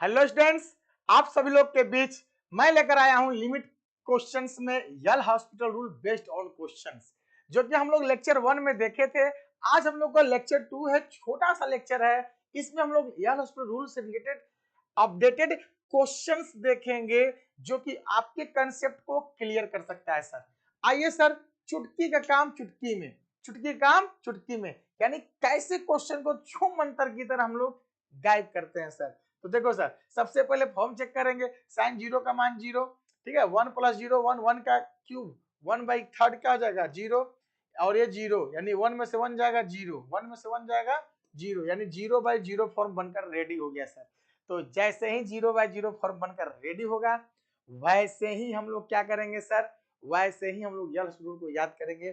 Hello students, आप सभी लोग के बीच मैं लेकर आया हूं लिमिट क्वेश्चंस में L hospital rule based on questions, जो कि हम लोग लेक्चर 1 में देखे थे। आज हम लोग का लेक्चर 2 है, छोटा सा लेक्चर है। इसमें हम लोग यल हॉस्पिटल रूल से रिलेटेड अपडेटेड क्वेश्चंस देखेंगे, जो कि आपके कंसेप्ट को क्लियर कर सकता है। सर आइए सर, चुटकी का काम चुटकी में, चुटकी काम चुटकी में, यानी कैसे क्वेश्चन को छू मंतर की तरह हम लोग गायब करते हैं। सर तो देखो सर, सबसे पहले फॉर्म चेक करेंगे। साइन जीरो का मान जीरो, ठीक है। 1 + 0 1, 1 का क्यूब 1/3 क्या हो जाएगा जीरो, और ये जीरो यानी 1 में से 1 जाएगा जीरो, 1 में से 1 जाएगा जीरो, यानी 0/0 फॉर्म बनकर रेडी हो गया। सर तो जैसे ही 0/0 फॉर्म बनकर रेडी होगा, वैसे ही हम लोग क्या करेंगे सर, वैसे ही हम लोग यल रूल को याद करेंगे।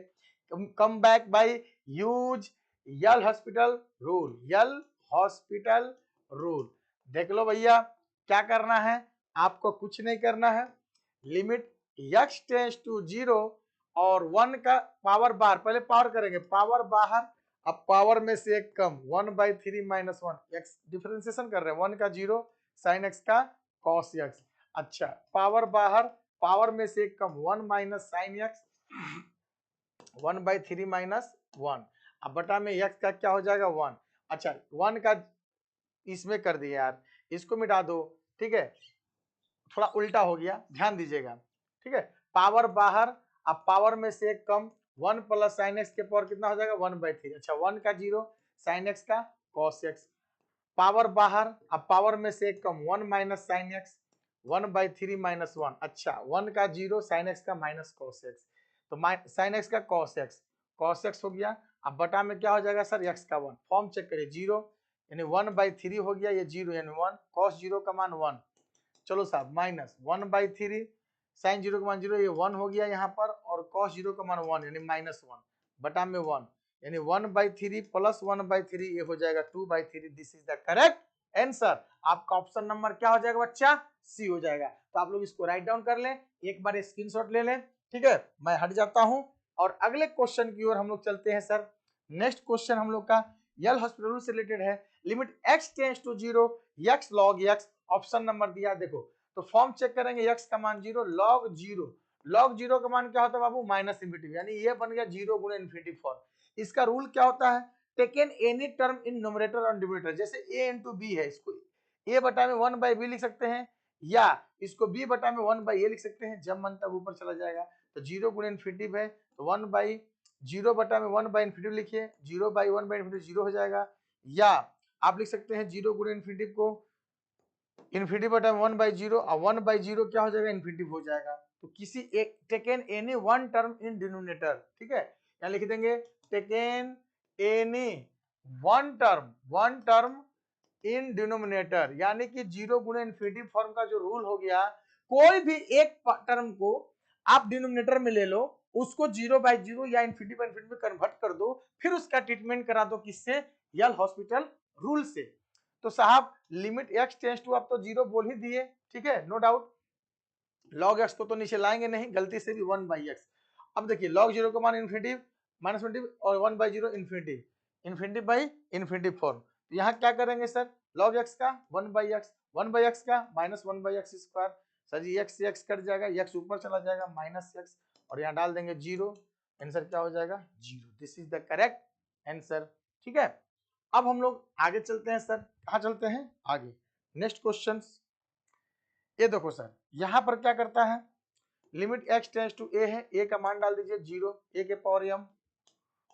Come back by use L hospital rule, L hospital rule. देख लो भैया, क्या करना है, आपको कुछ नहीं करना है। लिमिट x टेंड्स टू 0 और 1 का पावर बाहर, पहले पावर करेंगे, पावर बाहर, अब पावर में से एक कम 1/3 - 1, x डिफरेंशिएशन कर रहे हैं, 1 का 0 sin x का cos x। अच्छा, पावर बाहर, पावर में से एक कम 1 - sin x 1/3 - 1, अब बटा में x का क्या हो जाएगा 1। अच्छा, 1 का इसमें कर दिया यार, इसको मिटा दो, ठीक है, थोड़ा उल्टा हो गया, ध्यान दीजिएगा, ठीक है। पावर बाहर, अब पावर में से एक कम 1 + sin x के पावर कितना हो जाएगा 1/3। अच्छा, 1 का 0 sin x का cos x, पावर बाहर, अब पावर में से एक कम 1 - sin x 1/3 - 1। अच्छा, 1 का 0 sin x का -cos x, तो sin x का cos x हो गया। अब बटा में क्या हो जाएगा सर, x का 1, फॉर्म चेक करिए, 0 यानी 1/3 हो गया, ये 0 यानी 1, cos 0 का मान 1, चलो साहब -1/3 sin 0 का मान 0, ये 1 हो गया यहाँ पर, और cos 0 का मान 1 यानी -1 बटा में 1, यानी 1/3 + 1/3 ये हो जाएगा 2/3। This is the correct answer. आपका ऑप्शन नंबर क्या हो जाएगा बच्चा, सी हो जाएगा। तो आप लोग इसको राइट डाउन कर लें, एक बार स्क्रीनशॉट ले लें, ठीक है। मैं हट जाता हूं और अगले क्वेश्चन की ओर हम लोग चलते हैं। सर नेक्स्ट क्वेश्चन हम लोग का यल हॉस्पिटल से रिलेटेड है। Limit x tends to 0 x log x, option number दिया, देखो तो फॉर्म चेक करेंगे, x का मान 0, log 0, log 0 का मान क्या होता है बाबू, -∞, यानी ये बन गया 0 × इन्फिनिटी फॉर्म। इसका रूल क्या होता है, taken any term in numerator और डिनोमिनेटर, जैसे a × b है, इसको a बटा में 1/b लिख सकते हैं, या इसको b बटा में 1/a लिख सकते हैं, जब मन तब ऊपर चला जाएगा। तो 0 × इन्फिनिटी है तो 1/0 बटा में 1/∞ लिखिए, 0/1/∞ 0 हो जाएगा, या आप लिख सकते हैं 0 × इन्फिनिटी को इन्फिनिटी बटा 1/0, और 1/0 क्या हो जाएगा, इन्फिनिटी हो जाएगा। तो किसी एक taken any one term in denominator, ठीक है, यहाँ लिख देंगे taken any one term in denominator, यानी कि 0 × इन्फिनिटी फॉर्म का जो रूल हो गया, कोई भी एक टर्म को आप डिनोमिनेटर में ले लो, उसको 0/0 या इन्फिनिटी में कन्वर्ट कर दो, फिर उसका ट्रीटमेंट करा दो, किससे, यल हॉस्पिटल रूल से। तो साहब लिमिट x टेंड्स टू, आप तो 0 बोल ही दिए, ठीक है, नो डाउट। log x को तो नीचे लाएंगे नहीं, गलती से भी 1/x। अब देखिए log 0 का मान इन्फिनिटी -20 और 1/0 इन्फिनिटी, इन्फिनिटी फॉर्म। यहाँ क्या करेंगे सर, log x का 1/x, 1/x का -1/x², सर जी x से x कट जाएगा, x ऊपर चला जाएगा -x, और यहाँ डाल देंगे 0, आंसर क्या हो जाएगा 0। This is the correct answer, ठीक है। अब हम लोग आगे चलते हैं। सर कहाँ चलते हैं, आगे नेक्स्ट क्वेश्चन। ये देखो सर, यहाँ पर क्या करता है, limit x tends to a है, a का मान डाल दीजिए 0, a के पावर m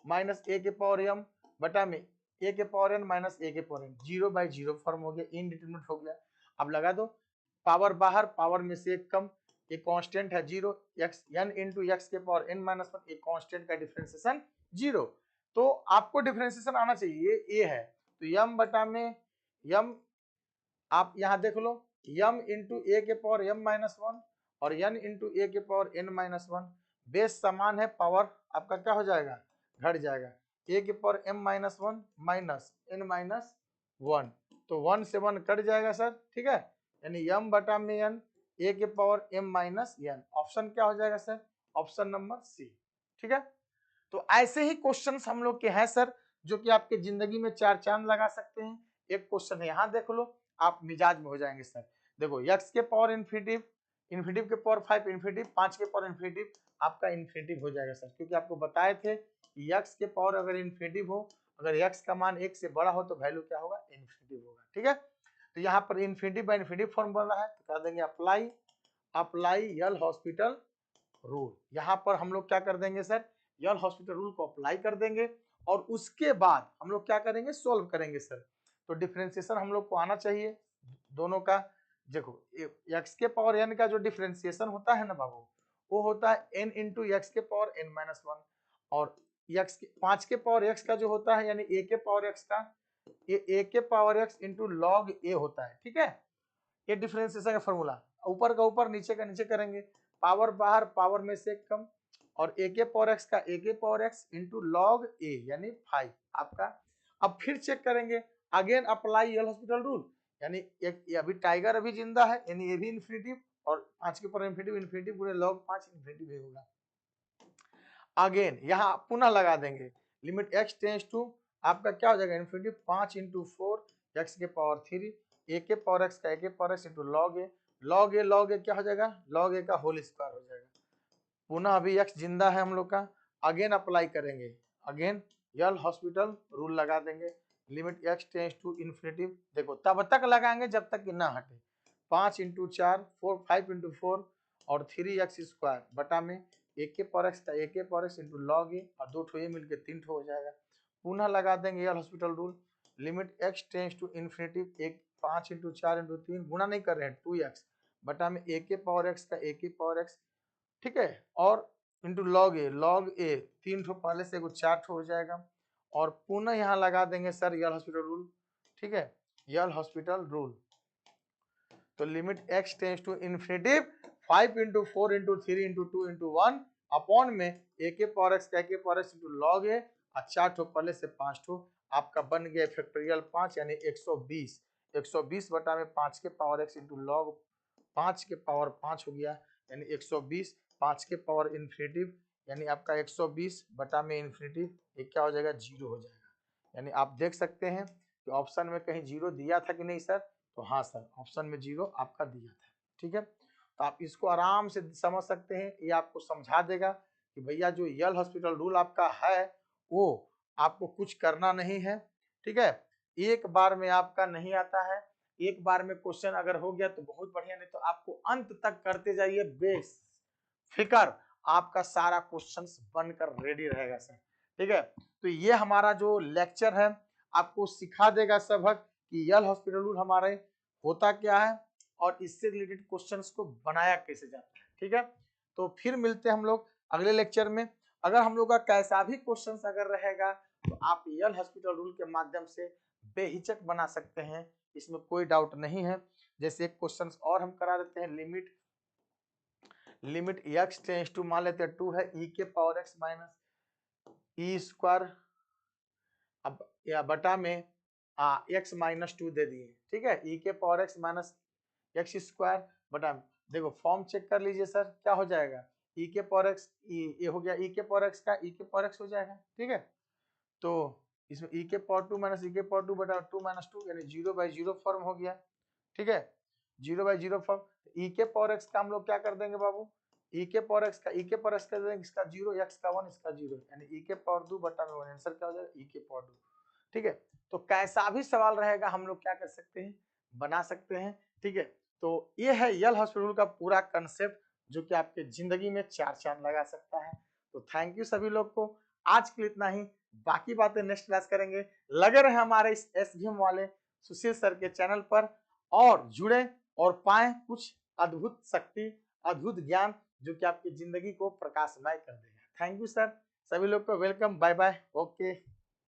माइनस a के पावर m बटा में a के पावर n माइनस a के पावर n, 0/0 फॉर्म हो गया, इनडिटरमिनेट हो गया। अब लगा दो, पावर बाहर, पावर में से एक कम, ये कांस्टेंट है 0, x n × x के पावर n - 1, एक कांस्टेंट का डिफरेंशिएशन 0। तो आपको डिफरेंशिएशन आना चाहिए, ये a है, तो m बटा में m, आप यहाँ देख लो, m × a के पावर m - 1 और n × a के पावर n - 1, बेस समान है, पावर आपका क्या हो जाएगा, घट जाएगा, a के पावर m - 1 माइनस n - 1, तो 1 से 1 कट जाएगा सर, ठीक है, यानी m बटा में n, a के पावर m - n, ऑप्शन क्या हो जाएगा सर, ऑप्शन नंबर सी, ठीक है। तो ऐसे ही क्वेश्चंस हम लोग के हैं सर, जो कि आपके जिंदगी में चार चांद लगा सकते हैं। एक क्वेश्चन है यहाँ देख लो, आप मिजाज में हो जाएंगे सर। देखो x के पावर इन्फिनिटिव, इन्फिनिटिव के पावर 5 इन्फिनिटिव, 5 के पावर इन्फिनिटिव आपका इन्फिनिटिव हो जाएगा सर, क्योंकि आपको बताए थे कि x के पावर अगर इन्फिनिटिव हो, अगर x का मान 1 से बड़ा हो तो वैल्यू क्या होगा, इन्फिनिटिव होगा। ठीक है, तो यहाँ पर इन्फिनिटिव बाय इन्फिनिटिव फॉर्म बन रहा है, तो कर देंगे अप्लाई यल हॉस्पिटल रूल। यहाँ पर हम लोग क्या कर देंगे सर, यल हॉस्पिटल रूल को अप्लाई कर देंगे और उसके बाद हम लोग क्या करेंगे, सोल्व करेंगे सर। तो डिफरेंशिएशन हम लोग को आना चाहिए दोनों का। देखो x के पावर n का जो डिफरेंशिएशन होता है ना बाबू, वो होता है n इंटू एक्स के पावर n माइनस 1, और x के 5 के पावर x का जो होता है यानी a के पावर x का, ये a के power x into log a होता है। ठीक है, ये डिफरेंशिएशन का फॉर्मूला, ऊपर का ऊपर नीचे का नीचे करेंगे, पावर बाहर पावर में से कम, और a के पावर x का a के power x into log a यानी 5 आपका। अब फिर चेक करेंगे, अगेन अप्लाई यल हॉस्पिटल रूल, यानी एक अभी टाइगर अभी जिंदा है यानी ये भी इन्फिनिटिव, और 5 के पावर इन्फिनिटिव, इन्फिनिटिव गुणे लॉग 5 इन्फिनिटिव ही होगा। अगेन यहाँ पुनः लगा देंगे, लिमिट x टेंड्स टू आपका क्या हो जाएगा, इन्फिनिटिव 5 इंटू 4 एक्स के पावर 3, a के पावर x का a के power x into log a, log a क्या हो जाएगा, लॉग a का होल स्क्वायर हो जाएगा। पुनः अभी x जिंदा है हम लोग का, अगेन अप्लाई करेंगे, अगेन यल हॉस्पिटल रूल लगा देंगे, limit x tends to infinitive, देखो तब तक लगाएंगे जब तक कि ना हटे, 5 इंटू 4 5 इंटू 4 और 3x स्क्वायर बटा में a के पावर x का a के power x into log a, और 2 ठो ये मिलकर 3 ठो हो जाएगा। पुनः लगा देंगे L hospital rule, limit x tends to infinitive, 5 into 4 into 3 गुणा नहीं कर रहे हैं 2x बटा में a के पावर x का a के पावर x, ठीक है, और इंटू लॉग ए 3 ठो पहले से 4 ठो हो जाएगा, और पुनः यहाँ लगा देंगे सर यल हॉस्पिटल रूल। ठीक है, यल हॉस्पिटल रूल, तो limit x tends to infinitive 5 into 4 into 3 into 2 into 1 upon में a के पावर x का a के power x into log a, और 4 ठो पहले से 5 ठो आपका बन गया फैक्टोरियल 5 यानी 120, 120 बटा में 5 के पावर x इंटू लॉग 5 के पावर 5 हो गया, यानी 120 5 के पावर इन्फिनिटिव, यानी आपका 120 बटा में इन्फिनिटिव, ये क्या हो जाएगा, 0 हो जाएगा। यानी आप देख सकते हैं कि ऑप्शन में कहीं 0 दिया था कि नहीं सर, तो हाँ सर ऑप्शन में 0 आपका दिया था। ठीक है, तो आप इसको आराम से समझ सकते हैं, ये आपको समझा देगा कि भैया जो यल हॉस्पिटल रूल आपका है वो आपको कुछ करना नहीं है। ठीक है, एक बार में आपका नहीं आता है, एक बार में क्वेश्चन अगर हो गया तो बहुत बढ़िया, नहीं तो आपको अंत तक करते जाइए, बेफिक्र आपका सारा क्वेश्चन बनकर रेडी रहेगा सर। ठीक है, तो ये हमारा जो लेक्चर है आपको सिखा देगा सबक कि यल हॉस्पिटल रूल हमारे होता क्या है और इससे रिलेटेड क्वेश्चंस को बनाया कैसे जाता है। ठीक है, तो फिर मिलते हैं हम लोग अगले लेक्चर में। अगर हम लोग का कैसा भी क्वेश्चन अगर रहेगा तो आप यल हॉस्पिटल रूल के माध्यम से बेहिचक बना सकते हैं, इसमें कोई डाउट नहीं है। जैसे एक क्वेश्चन और हम करा देते हैं, लिमिट x टेंड्स टू मान लेते हैं 2 है e के power x minus E square, अब या बटा में x माइनस 2 दे दिए। ठीक है, e के power x minus x square बटा में, देखो फॉर्म चेक कर लीजिए सर क्या हो जाएगा, e के पावर x, ये हो गया e के पावर x का e के पावर x हो जाएगा। ठीक है, तो इसमें e के पावर 2 माइनस e के पावर 2 बटा 2 माइनस 2 यानी 0/0 फॉर्म हो गया। ठीक है, 0/0 फॉर्म, e के पावर x का हम लोग क्या कर देंगे बाबू, e के पावर x का e के पावर x कर देंगे, इसका 0, x का 1, इसका 0, यानी e के पावर 2 बटा में 1, आंसर क्या हो जाएगा, e के पावर 2। ठीक है, तो कैसा भी सवाल रहेगा हम लोग क्या कर सकते हैं, बना सकते हैं। ठीक है, तो ये है यल हॉस्पिटल का पूरा कंसेप्ट जो कि आपके जिंदगी में 4 चांद लगा सकता है। तो थैंक यू सभी लोग को, आज के लिए इतना ही, बाकी बातें नेक्स्ट क्लास करेंगे। लगे रहे हमारे इस SVM वाले सुशील सर के चैनल पर और जुड़े और पाएं कुछ अद्भुत शक्ति, अद्भुत ज्ञान जो कि आपकी जिंदगी को प्रकाशमय कर देगा। थैंक यू सर, सभी लोग को वेलकम, बाय बाय, ओके।